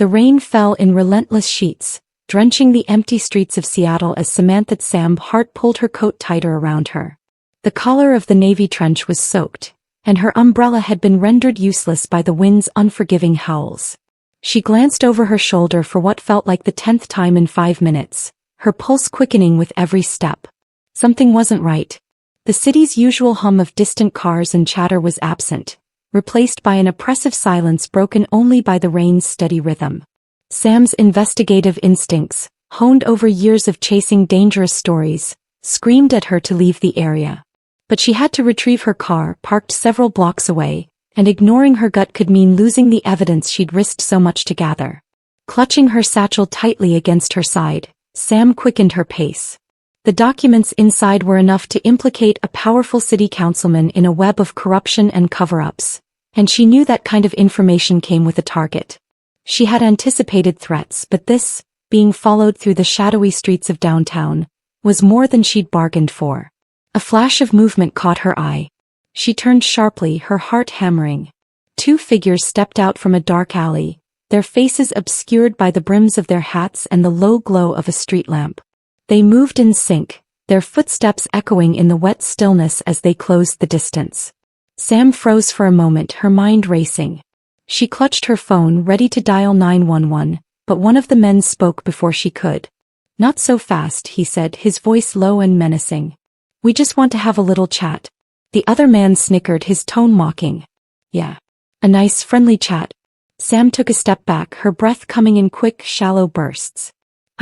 The rain fell in relentless sheets, drenching the empty streets of Seattle as Samantha's heart pulled her coat tighter around her. The collar of the navy trench was soaked, and her umbrella had been rendered useless by the wind's unforgiving howls. She glanced over her shoulder for what felt like the 10th time in 5 minutes, her pulse quickening with every step. Something wasn't right. The city's usual hum of distant cars and chatter was absent, replaced by an oppressive silence broken only by the rain's steady rhythm. Sam's investigative instincts, honed over years of chasing dangerous stories, screamed at her to leave the area. But she had to retrieve her car, parked several blocks away, and ignoring her gut could mean losing the evidence she'd risked so much to gather. Clutching her satchel tightly against her side, Sam quickened her pace. The documents inside were enough to implicate a powerful city councilman in a web of corruption and cover-ups, and she knew that kind of information came with a target. She had anticipated threats, but this, being followed through the shadowy streets of downtown, was more than she'd bargained for. A flash of movement caught her eye. She turned sharply, her heart hammering. 2 figures stepped out from a dark alley, their faces obscured by the brims of their hats and the low glow of a street lamp. They moved in sync, their footsteps echoing in the wet stillness as they closed the distance. Sam froze for a moment, her mind racing. She clutched her phone, ready to dial 911, but one of the men spoke before she could. "Not so fast," he said, his voice low and menacing. "We just want to have a little chat." The other man snickered, his tone mocking. "Yeah. A nice, friendly chat." Sam took a step back, her breath coming in quick, shallow bursts.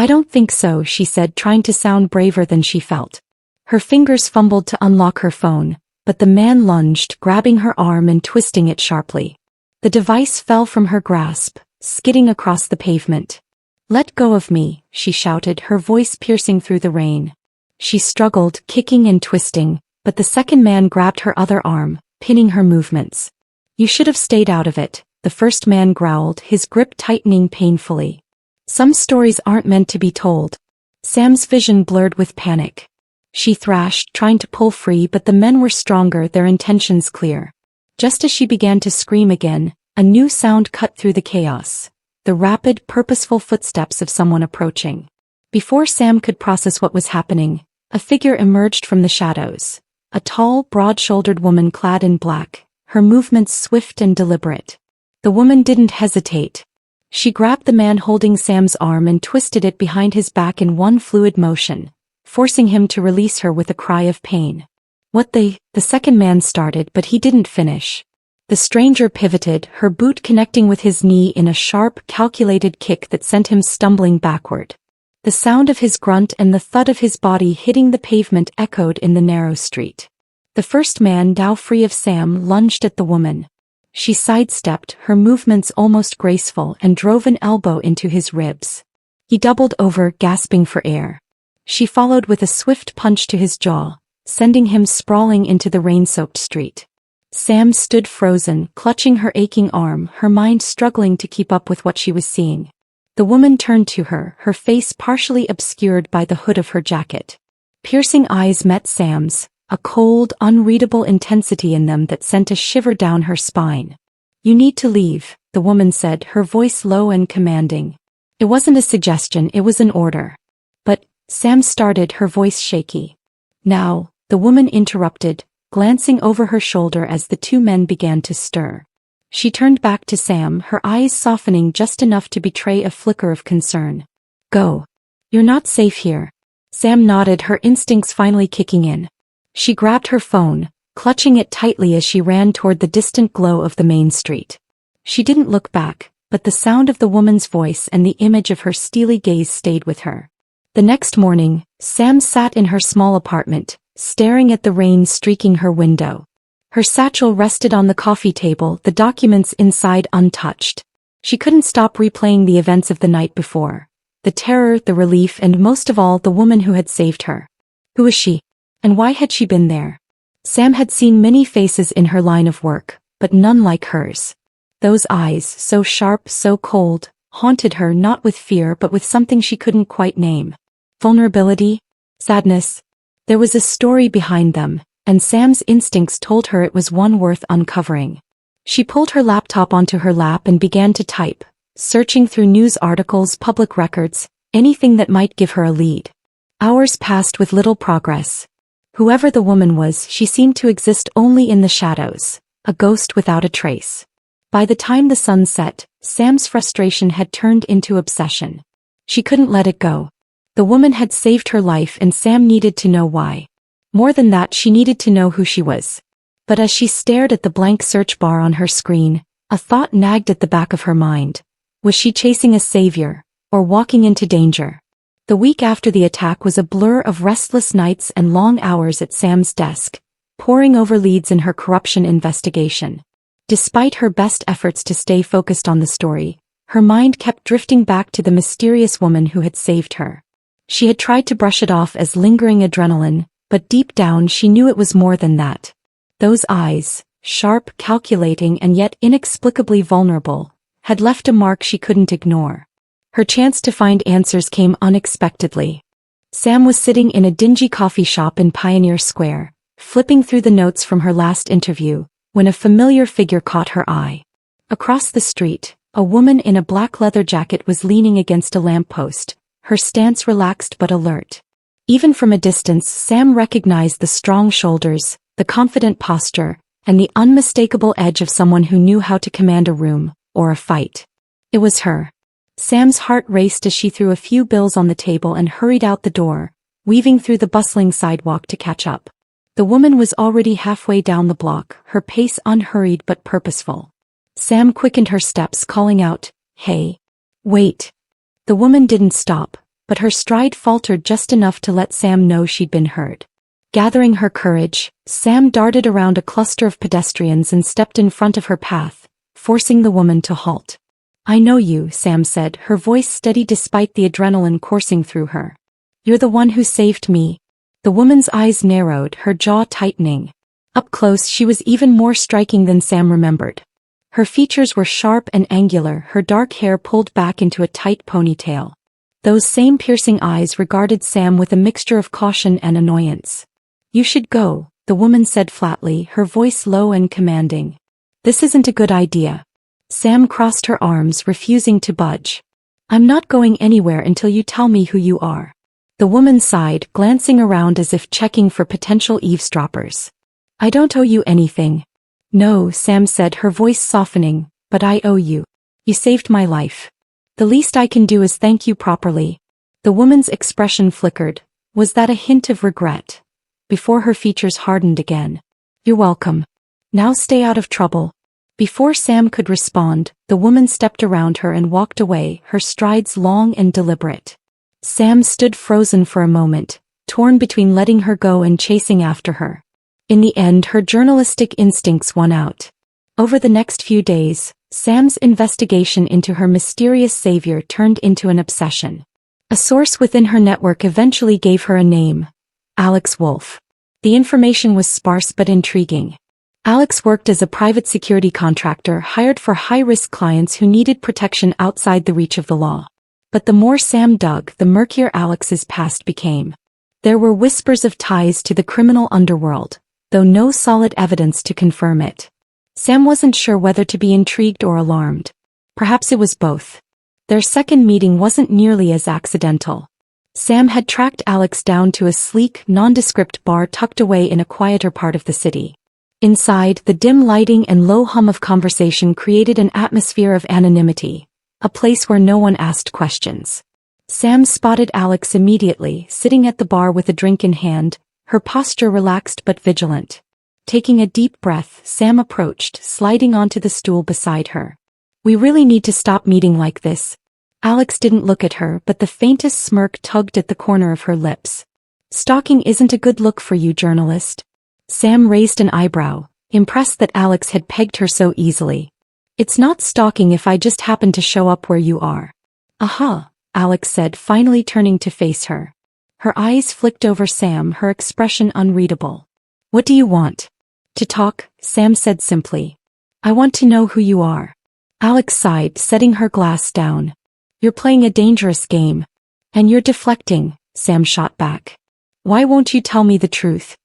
"I don't think so," she said, trying to sound braver than she felt. Her fingers fumbled to unlock her phone, but the man lunged, grabbing her arm and twisting it sharply. The device fell from her grasp, skidding across the pavement. "Let go of me," she shouted, her voice piercing through the rain. She struggled, kicking and twisting, but the second man grabbed her other arm, pinning her movements. "You should have stayed out of it," the first man growled, his grip tightening painfully. "Some stories aren't meant to be told." Sam's vision blurred with panic. She thrashed, trying to pull free, but the men were stronger, their intentions clear. Just as she began to scream again, a new sound cut through the chaos. The rapid, purposeful footsteps of someone approaching. Before Sam could process what was happening, a figure emerged from the shadows. A tall, broad-shouldered woman clad in black, her movements swift and deliberate. The woman didn't hesitate. She grabbed the man holding Sam's arm and twisted it behind his back in one fluid motion, forcing him to release her with a cry of pain. The second man started, but he didn't finish. The stranger pivoted, her boot connecting with his knee in a sharp, calculated kick that sent him stumbling backward. The sound of his grunt and the thud of his body hitting the pavement echoed in the narrow street. The first man, now free of Sam, lunged at the woman. She sidestepped, her movements almost graceful, and drove an elbow into his ribs. He doubled over, gasping for air. She followed with a swift punch to his jaw, sending him sprawling into the rain-soaked street. Sam stood frozen, clutching her aching arm, her mind struggling to keep up with what she was seeing. The woman turned to her, her face partially obscured by the hood of her jacket. Piercing eyes met Sam's, a cold, unreadable intensity in them that sent a shiver down her spine. "You need to leave," the woman said, her voice low and commanding. It wasn't a suggestion, it was an order. "But," Sam started, her voice shaky. "Now," the woman interrupted, glancing over her shoulder as the 2 men began to stir. She turned back to Sam, her eyes softening just enough to betray a flicker of concern. "Go. You're not safe here." Sam nodded, her instincts finally kicking in. She grabbed her phone, clutching it tightly as she ran toward the distant glow of the main street. She didn't look back, but the sound of the woman's voice and the image of her steely gaze stayed with her. The next morning, Sam sat in her small apartment, staring at the rain streaking her window. Her satchel rested on the coffee table, the documents inside untouched. She couldn't stop replaying the events of the night before. The terror, the relief, and most of all, the woman who had saved her. Who was she? And why had she been there? Sam had seen many faces in her line of work, but none like hers. Those eyes, so sharp, so cold, haunted her not with fear but with something she couldn't quite name. Vulnerability? Sadness? There was a story behind them, and Sam's instincts told her it was one worth uncovering. She pulled her laptop onto her lap and began to type, searching through news articles, public records, anything that might give her a lead. Hours passed with little progress. Whoever the woman was, she seemed to exist only in the shadows, a ghost without a trace. By the time the sun set, Sam's frustration had turned into obsession. She couldn't let it go. The woman had saved her life and Sam needed to know why. More than that, she needed to know who she was. But as she stared at the blank search bar on her screen, a thought nagged at the back of her mind. Was she chasing a savior, or walking into danger? The week after the attack was a blur of restless nights and long hours at Sam's desk, poring over leads in her corruption investigation. Despite her best efforts to stay focused on the story, her mind kept drifting back to the mysterious woman who had saved her. She had tried to brush it off as lingering adrenaline, but deep down she knew it was more than that. Those eyes, sharp, calculating and yet inexplicably vulnerable, had left a mark she couldn't ignore. Her chance to find answers came unexpectedly. Sam was sitting in a dingy coffee shop in Pioneer Square, flipping through the notes from her last interview, when a familiar figure caught her eye. Across the street, a woman in a black leather jacket was leaning against a lamppost, her stance relaxed but alert. Even from a distance, Sam recognized the strong shoulders, the confident posture, and the unmistakable edge of someone who knew how to command a room, or a fight. It was her. Sam's heart raced as she threw a few bills on the table and hurried out the door, weaving through the bustling sidewalk to catch up. The woman was already halfway down the block, her pace unhurried but purposeful. Sam quickened her steps, calling out, "Hey, wait." The woman didn't stop, but her stride faltered just enough to let Sam know she'd been heard. Gathering her courage, Sam darted around a cluster of pedestrians and stepped in front of her path, forcing the woman to halt. "I know you," Sam said, her voice steady despite the adrenaline coursing through her. "You're the one who saved me." The woman's eyes narrowed, her jaw tightening. Up close she was even more striking than Sam remembered. Her features were sharp and angular, her dark hair pulled back into a tight ponytail. Those same piercing eyes regarded Sam with a mixture of caution and annoyance. "You should go," the woman said flatly, her voice low and commanding. "This isn't a good idea." Sam crossed her arms, refusing to budge. "I'm not going anywhere until you tell me who you are." The woman sighed, glancing around as if checking for potential eavesdroppers. "I don't owe you anything." "No," Sam said, her voice softening, "but I owe you. You saved my life. The least I can do is thank you properly." The woman's expression flickered. Was that a hint of regret? Before her features hardened again. "You're welcome. Now stay out of trouble." Before Sam could respond, the woman stepped around her and walked away, her strides long and deliberate. Sam stood frozen for a moment, torn between letting her go and chasing after her. In the end, her journalistic instincts won out. Over the next few days, Sam's investigation into her mysterious savior turned into an obsession. A source within her network eventually gave her a name: Alex Wolf. The information was sparse but intriguing. Alex worked as a private security contractor hired for high-risk clients who needed protection outside the reach of the law. But the more Sam dug, the murkier Alex's past became. There were whispers of ties to the criminal underworld, though no solid evidence to confirm it. Sam wasn't sure whether to be intrigued or alarmed. Perhaps it was both. Their second meeting wasn't nearly as accidental. Sam had tracked Alex down to a sleek, nondescript bar tucked away in a quieter part of the city. Inside, the dim lighting and low hum of conversation created an atmosphere of anonymity, a place where no one asked questions. Sam spotted Alex immediately, sitting at the bar with a drink in hand, her posture relaxed but vigilant. Taking a deep breath, Sam approached, sliding onto the stool beside her. "We really need to stop meeting like this." Alex didn't look at her, but the faintest smirk tugged at the corner of her lips. "Stalking isn't a good look for you, journalist." Sam raised an eyebrow, impressed that Alex had pegged her so easily. "It's not stalking if I just happen to show up where you are." "Aha," Alex said, finally turning to face her. Her eyes flicked over Sam, her expression unreadable. "What do you want?" "To talk," Sam said simply. "I want to know who you are." Alex sighed, setting her glass down. "You're playing a dangerous game. And you're deflecting," Sam shot back. "Why won't you tell me the truth?"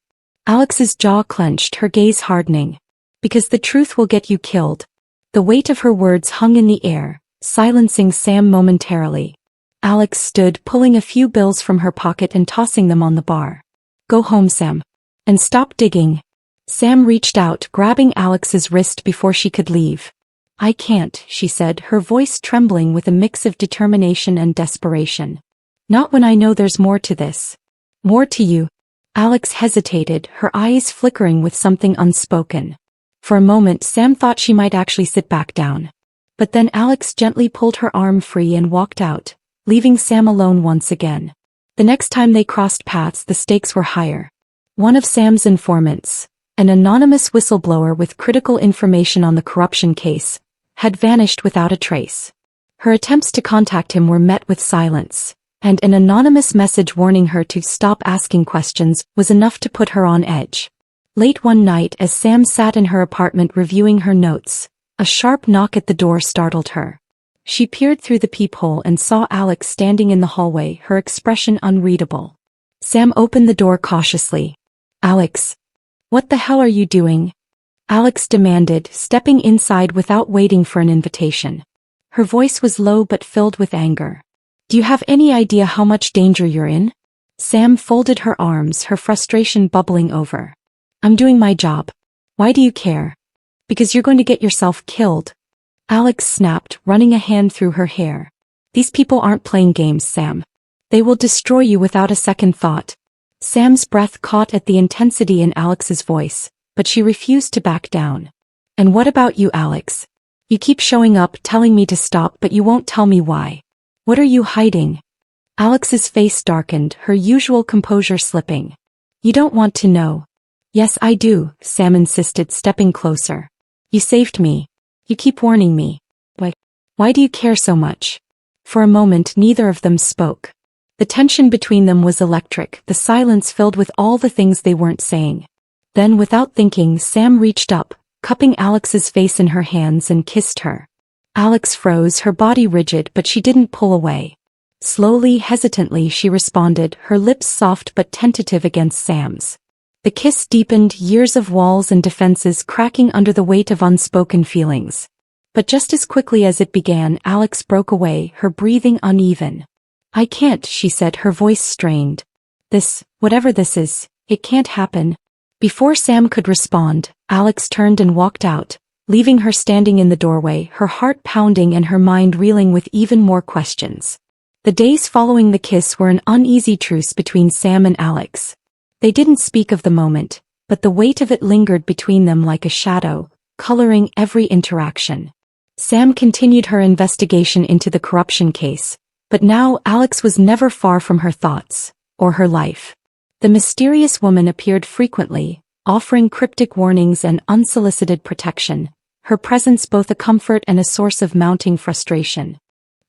Alex's jaw clenched, her gaze hardening. "Because the truth will get you killed." The weight of her words hung in the air, silencing Sam momentarily. Alex stood, pulling a few bills from her pocket and tossing them on the bar. "Go home, Sam. And stop digging." Sam reached out, grabbing Alex's wrist before she could leave. "I can't," she said, her voice trembling with a mix of determination and desperation. "Not when I know there's more to this. More to you." Alex hesitated, her eyes flickering with something unspoken. For a moment Sam thought she might actually sit back down. But then Alex gently pulled her arm free and walked out, leaving Sam alone once again. The next time they crossed paths the stakes were higher. One of Sam's informants, an anonymous whistleblower with critical information on the corruption case, had vanished without a trace. Her attempts to contact him were met with silence, and an anonymous message warning her to stop asking questions was enough to put her on edge. Late one night as Sam sat in her apartment reviewing her notes, a sharp knock at the door startled her. She peered through the peephole and saw Alex standing in the hallway, her expression unreadable. Sam opened the door cautiously. "Alex, what the hell are you doing?" Alex demanded, stepping inside without waiting for an invitation. Her voice was low but filled with anger. "Do you have any idea how much danger you're in?" Sam folded her arms, her frustration bubbling over. "I'm doing my job. Why do you care?" "Because you're going to get yourself killed." Alex snapped, running a hand through her hair. "These people aren't playing games, Sam. They will destroy you without a second thought." Sam's breath caught at the intensity in Alex's voice, but she refused to back down. "And what about you, Alex? You keep showing up, telling me to stop, but you won't tell me why. What are you hiding?" Alex's face darkened, her usual composure slipping. "You don't want to know." "Yes, I do," Sam insisted, stepping closer. "You saved me. You keep warning me. Why do you care so much?" For a moment neither of them spoke. The tension between them was electric, the silence filled with all the things they weren't saying. Then without thinking Sam reached up, cupping Alex's face in her hands and kissed her. Alex froze, her body rigid, but she didn't pull away. Slowly, hesitantly she responded, her lips soft but tentative against Sam's. The kiss deepened, years of walls and defenses cracking under the weight of unspoken feelings. But just as quickly as it began, Alex broke away, her breathing uneven. "I can't," she said, her voice strained. Whatever this is, it can't happen." Before Sam could respond, Alex turned and walked out, leaving her standing in the doorway, her heart pounding and her mind reeling with even more questions. The days following the kiss were an uneasy truce between Sam and Alex. They didn't speak of the moment, but the weight of it lingered between them like a shadow, coloring every interaction. Sam continued her investigation into the corruption case, but now Alex was never far from her thoughts, or her life. The mysterious woman appeared frequently, offering cryptic warnings and unsolicited protection, her presence both a comfort and a source of mounting frustration.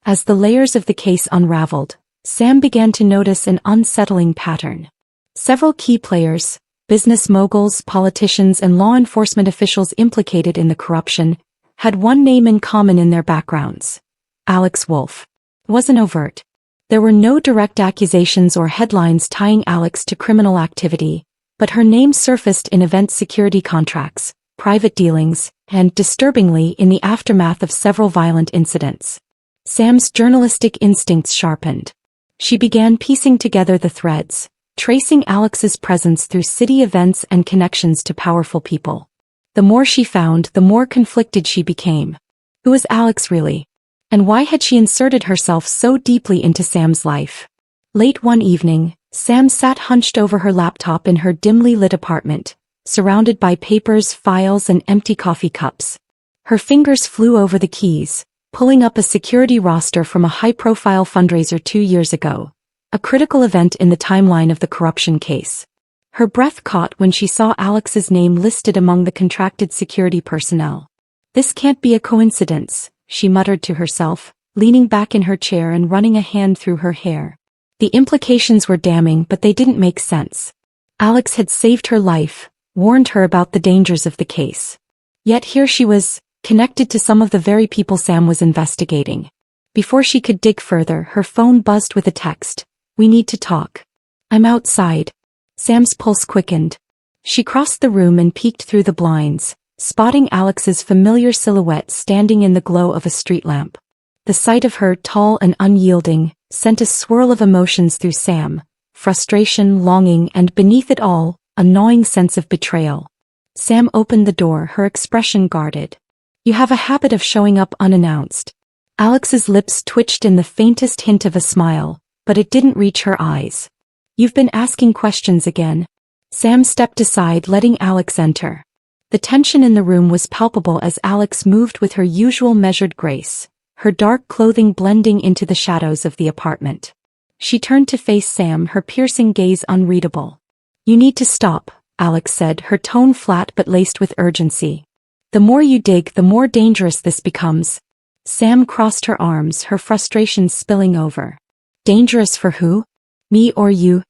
As the layers of the case unraveled, Sam began to notice an unsettling pattern. Several key players, business moguls, politicians and law enforcement officials implicated in the corruption, had one name in common in their backgrounds: Alex Wolff. It wasn't overt. There were no direct accusations or headlines tying Alex to criminal activity, but her name surfaced in event security contracts, private dealings, and, disturbingly, in the aftermath of several violent incidents. Sam's journalistic instincts sharpened. She began piecing together the threads, tracing Alex's presence through city events and connections to powerful people. The more she found, the more conflicted she became. Who was Alex really? And why had she inserted herself so deeply into Sam's life? Late one evening, Sam sat hunched over her laptop in her dimly lit apartment, surrounded by papers, files, and empty coffee cups. Her fingers flew over the keys, pulling up a security roster from a high-profile fundraiser 2 years ago, a critical event in the timeline of the corruption case. Her breath caught when she saw Alex's name listed among the contracted security personnel. "This can't be a coincidence," she muttered to herself, leaning back in her chair and running a hand through her hair. The implications were damning, but they didn't make sense. Alex had saved her life, warned her about the dangers of the case. Yet here she was, connected to some of the very people Sam was investigating. Before she could dig further, her phone buzzed with a text. "We need to talk." "I'm outside." Sam's pulse quickened. She crossed the room and peeked through the blinds, spotting Alex's familiar silhouette standing in the glow of a street lamp. The sight of her, tall and unyielding, sent a swirl of emotions through Sam: frustration, longing, and beneath it all, a gnawing sense of betrayal. Sam opened the door, her expression guarded. "You have a habit of showing up unannounced." Alex's lips twitched in the faintest hint of a smile, but it didn't reach her eyes. "You've been asking questions again." Sam stepped aside, letting Alex enter. The tension in the room was palpable as Alex moved with her usual measured grace, her dark clothing blending into the shadows of the apartment. She turned to face Sam, her piercing gaze unreadable. "You need to stop," Alex said, her tone flat but laced with urgency. "The more you dig, the more dangerous this becomes." Sam crossed her arms, her frustration spilling over. "Dangerous for who? Me or you?"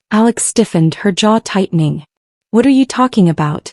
Alex stiffened, her jaw tightening. "What are you talking about?"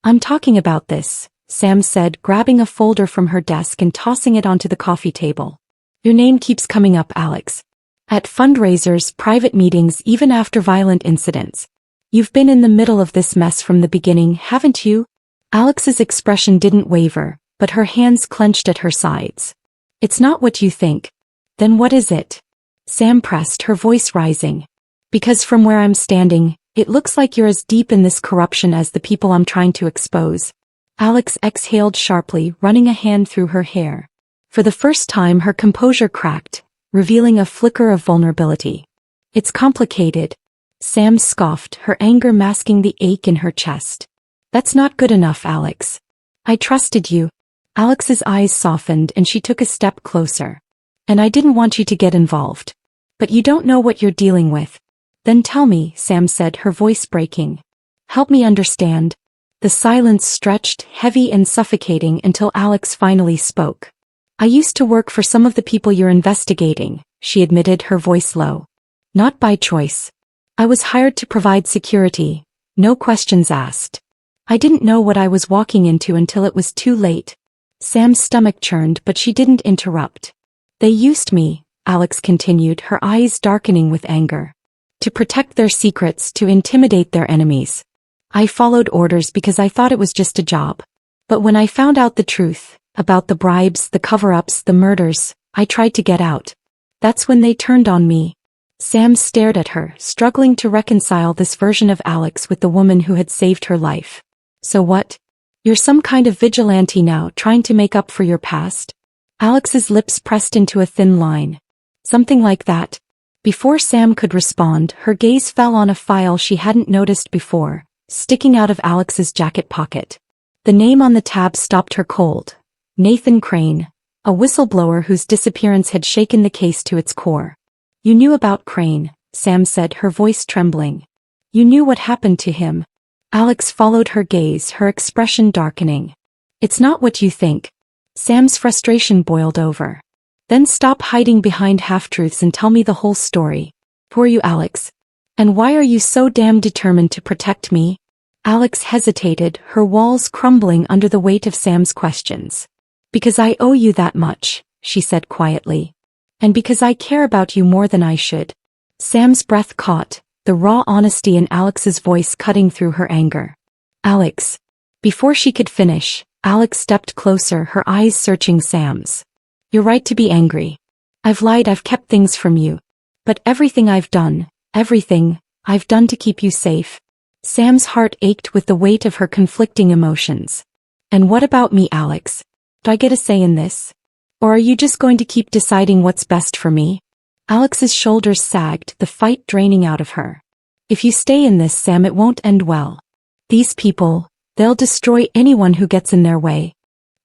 "I'm talking about this," Sam said, grabbing a folder from her desk and tossing it onto the coffee table. "Your name keeps coming up, Alex. At fundraisers, private meetings, even after violent incidents. You've been in the middle of this mess from the beginning, haven't you?" Alex's expression didn't waver, but her hands clenched at her sides. "It's not what you think." "Then what is it?" Sam pressed, her voice rising. "Because from where I'm standing, it looks like you're as deep in this corruption as the people I'm trying to expose." Alex exhaled sharply, running a hand through her hair. For the first time, her composure cracked, revealing a flicker of vulnerability. "It's complicated." Sam scoffed, her anger masking the ache in her chest. "That's not good enough, Alex. I trusted you." Alex's eyes softened and she took a step closer. "And I didn't want you to get involved. But you don't know what you're dealing with." "Then tell me," Sam said, her voice breaking. "Help me understand." The silence stretched, heavy and suffocating, until Alex finally spoke. "I used to work for some of the people you're investigating," she admitted, her voice low. "Not by choice. I was hired to provide security, no questions asked. I didn't know what I was walking into until it was too late." Sam's stomach churned, but she didn't interrupt. "They used me," Alex continued, her eyes darkening with anger. "To protect their secrets, to intimidate their enemies. I followed orders because I thought it was just a job. But when I found out the truth, about the bribes, the cover-ups, the murders, I tried to get out. That's when they turned on me." Sam stared at her, struggling to reconcile this version of Alex with the woman who had saved her life. "So what? You're some kind of vigilante now, trying to make up for your past?" Alex's lips pressed into a thin line. "Something like that." Before Sam could respond, her gaze fell on a file she hadn't noticed before, sticking out of Alex's jacket pocket. The name on the tab stopped her cold. Nathan Crane, a whistleblower whose disappearance had shaken the case to its core. "You knew about Crane," Sam said, her voice trembling. "You knew what happened to him." Alex followed her gaze, her expression darkening. "It's not what you think." Sam's frustration boiled over. "Then stop hiding behind half-truths and tell me the whole story. Who are you, Alex? And why are you so damn determined to protect me?" Alex hesitated, her walls crumbling under the weight of Sam's questions. "Because I owe you that much," she said quietly. "And because I care about you more than I should." Sam's breath caught, the raw honesty in Alex's voice cutting through her anger. "Alex." Before she could finish, Alex stepped closer, her eyes searching Sam's. "You're right to be angry. I've lied, I've kept things from you. But everything I've done, everything I've done to keep you safe." Sam's heart ached with the weight of her conflicting emotions. "And what about me, Alex? Do I get a say in this? Or are you just going to keep deciding what's best for me?" Alex's shoulders sagged, the fight draining out of her. "If you stay in this, Sam, it won't end well. These people, they'll destroy anyone who gets in their way."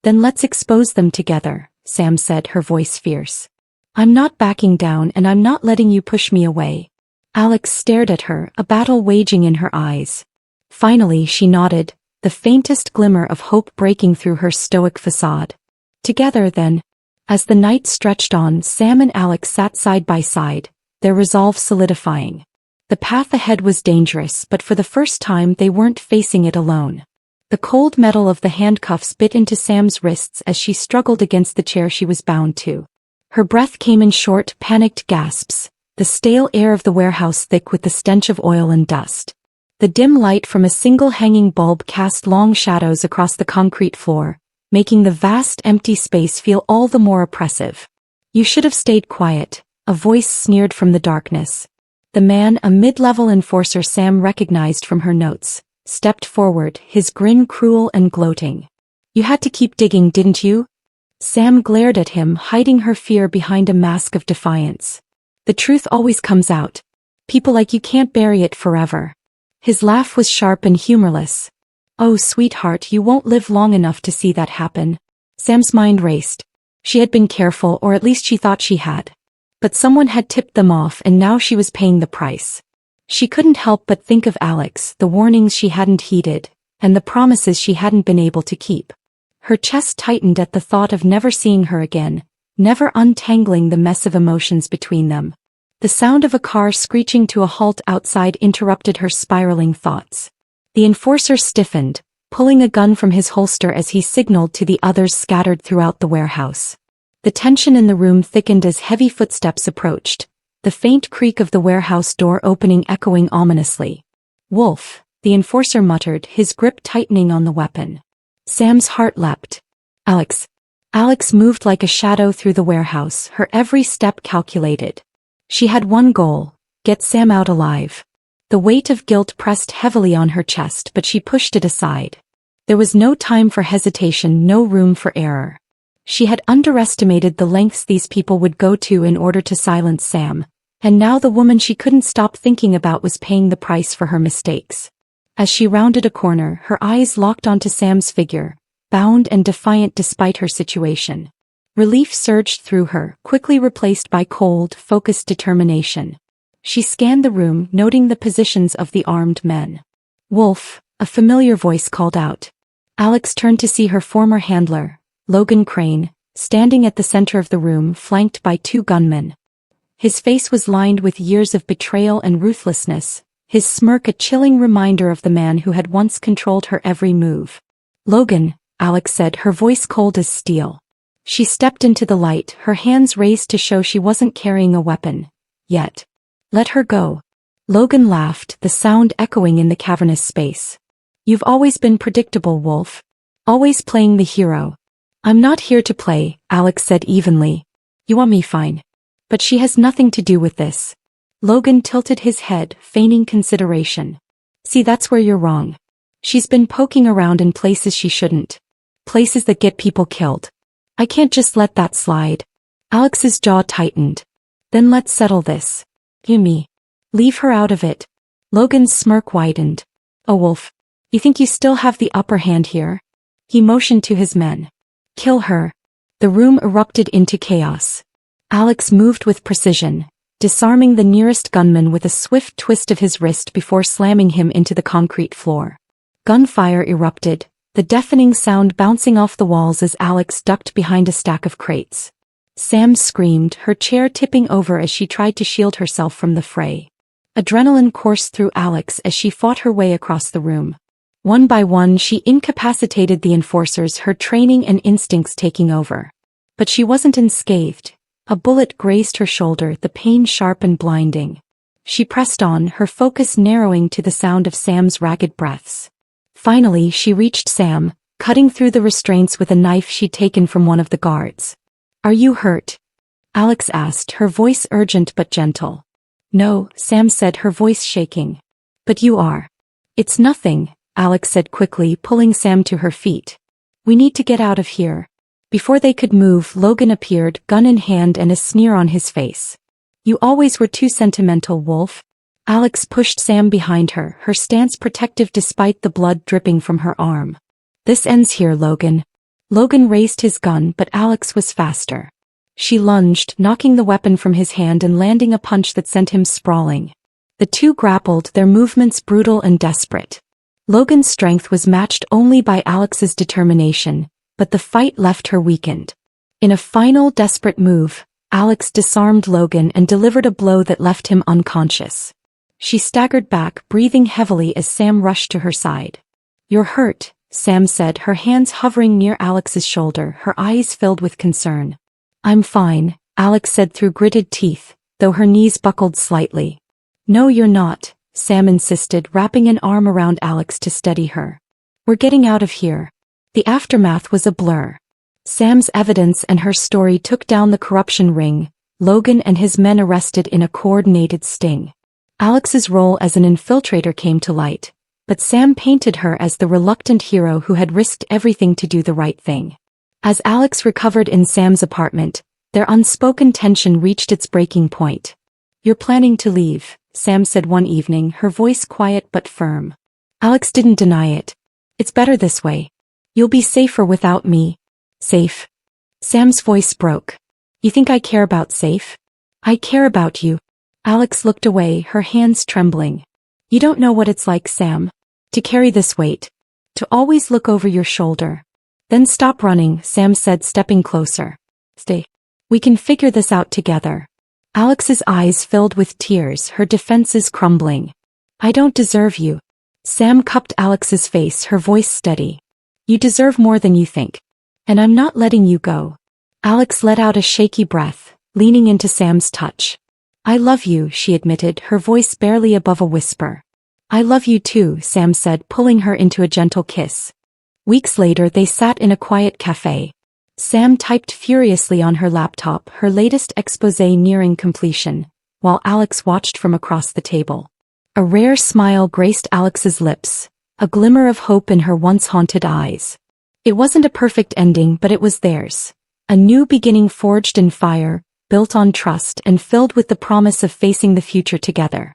"Then let's expose them together," Sam said, her voice fierce. "I'm not backing down and I'm not letting you push me away." Alex stared at her, a battle waging in her eyes. Finally she nodded, the faintest glimmer of hope breaking through her stoic facade. "Together then." As the night stretched on, Sam and Alex sat side by side, their resolve solidifying. The path ahead was dangerous, but for the first time they weren't facing it alone. The cold metal of the handcuffs bit into Sam's wrists as she struggled against the chair she was bound to. Her breath came in short, panicked gasps, the stale air of the warehouse thick with the stench of oil and dust. The dim light from a single hanging bulb cast long shadows across the concrete floor, making the vast empty space feel all the more oppressive. You should have stayed quiet, a voice sneered from the darkness. The man, a mid-level enforcer Sam recognized from her notes, stepped forward, his grin cruel and gloating. You had to keep digging, didn't you? Sam glared at him, hiding her fear behind a mask of defiance. The truth always comes out. People like you can't bury it forever. His laugh was sharp and humorless. Oh, sweetheart, you won't live long enough to see that happen. Sam's mind raced. She had been careful, or at least she thought she had. But someone had tipped them off and now she was paying the price. She couldn't help but think of Alex, the warnings she hadn't heeded, and the promises she hadn't been able to keep. Her chest tightened at the thought of never seeing her again, never untangling the mess of emotions between them. The sound of a car screeching to a halt outside interrupted her spiraling thoughts. The enforcer stiffened, pulling a gun from his holster as he signaled to the others scattered throughout the warehouse. The tension in the room thickened as heavy footsteps approached, the faint creak of the warehouse door opening echoing ominously. Wolf, the enforcer muttered, his grip tightening on the weapon. Sam's heart leapt. Alex. Alex moved like a shadow through the warehouse, her every step calculated. She had one goal: get Sam out alive. The weight of guilt pressed heavily on her chest, but she pushed it aside. There was no time for hesitation, no room for error. She had underestimated the lengths these people would go to in order to silence Sam, and now the woman she couldn't stop thinking about was paying the price for her mistakes. As she rounded a corner, her eyes locked onto Sam's figure, bound and defiant despite her situation. Relief surged through her, quickly replaced by cold, focused determination. She scanned the room, noting the positions of the armed men. Wolf, a familiar voice called out. Alex turned to see her former handler, Logan Crane, standing at the center of the room, flanked by two gunmen. His face was lined with years of betrayal and ruthlessness, his smirk a chilling reminder of the man who had once controlled her every move. Logan, Alex said, her voice cold as steel. She stepped into the light, her hands raised to show she wasn't carrying a weapon. Yet. Let her go. Logan laughed, the sound echoing in the cavernous space. You've always been predictable, Wolf. Always playing the hero. I'm not here to play, Alex said evenly. You want me, fine. But she has nothing to do with this. Logan tilted his head, feigning consideration. See, that's where you're wrong. She's been poking around in places she shouldn't. Places that get people killed. I can't just let that slide. Alex's jaw tightened. Then let's settle this. Gimme. Leave her out of it. Logan's smirk widened. Oh, Wolf. You think you still have the upper hand here? He motioned to his men. Kill her. The room erupted into chaos. Alex moved with precision, disarming the nearest gunman with a swift twist of his wrist before slamming him into the concrete floor. Gunfire erupted, the deafening sound bouncing off the walls as Alex ducked behind a stack of crates. Sam screamed, her chair tipping over as she tried to shield herself from the fray. Adrenaline coursed through Alex as she fought her way across the room. One by one she incapacitated the enforcers, her training and instincts taking over. But she wasn't unscathed. A bullet grazed her shoulder, the pain sharp and blinding. She pressed on, her focus narrowing to the sound of Sam's ragged breaths. Finally she reached Sam, cutting through the restraints with a knife she'd taken from one of the guards. Are you hurt? Alex asked, her voice urgent but gentle. No, Sam said, her voice shaking. But you are. It's nothing, Alex said quickly, pulling Sam to her feet. We need to get out of here. Before they could move, Logan appeared, gun in hand and a sneer on his face. You always were too sentimental, Wolf. Alex pushed Sam behind her, her stance protective despite the blood dripping from her arm. This ends here, Logan. Logan raised his gun, but Alex was faster. She lunged, knocking the weapon from his hand and landing a punch that sent him sprawling. The two grappled, their movements brutal and desperate. Logan's strength was matched only by Alex's determination, but the fight left her weakened. In a final desperate move, Alex disarmed Logan and delivered a blow that left him unconscious. She staggered back, breathing heavily as Sam rushed to her side. You're hurt, Sam said, her hands hovering near Alex's shoulder, her eyes filled with concern. I'm fine, Alex said through gritted teeth, though her knees buckled slightly. No, you're not, Sam insisted, wrapping an arm around Alex to steady her. We're getting out of here. The aftermath was a blur. Sam's evidence and her story took down the corruption ring, Logan and his men arrested in a coordinated sting. Alex's role as an infiltrator came to light, but Sam painted her as the reluctant hero who had risked everything to do the right thing. As Alex recovered in Sam's apartment, their unspoken tension reached its breaking point. "You're planning to leave," Sam said one evening, her voice quiet but firm. Alex didn't deny it. "It's better this way. You'll be safer without me." "Safe?" Sam's voice broke. "You think I care about safe? I care about you." Alex looked away, her hands trembling. "You don't know what it's like, Sam. To carry this weight. To always look over your shoulder." "Then stop running," Sam said, stepping closer. "Stay. We can figure this out together." Alex's eyes filled with tears, her defenses crumbling. "I don't deserve you." Sam cupped Alex's face, her voice steady. "You deserve more than you think. And I'm not letting you go." Alex let out a shaky breath, leaning into Sam's touch. "I love you," she admitted, her voice barely above a whisper. "I love you too," Sam said, pulling her into a gentle kiss. Weeks later they sat in a quiet cafe. Sam typed furiously on her laptop, her latest exposé nearing completion, while Alex watched from across the table. A rare smile graced Alex's lips, a glimmer of hope in her once haunted eyes. It wasn't a perfect ending, but it was theirs. A new beginning forged in fire, built on trust and filled with the promise of facing the future together.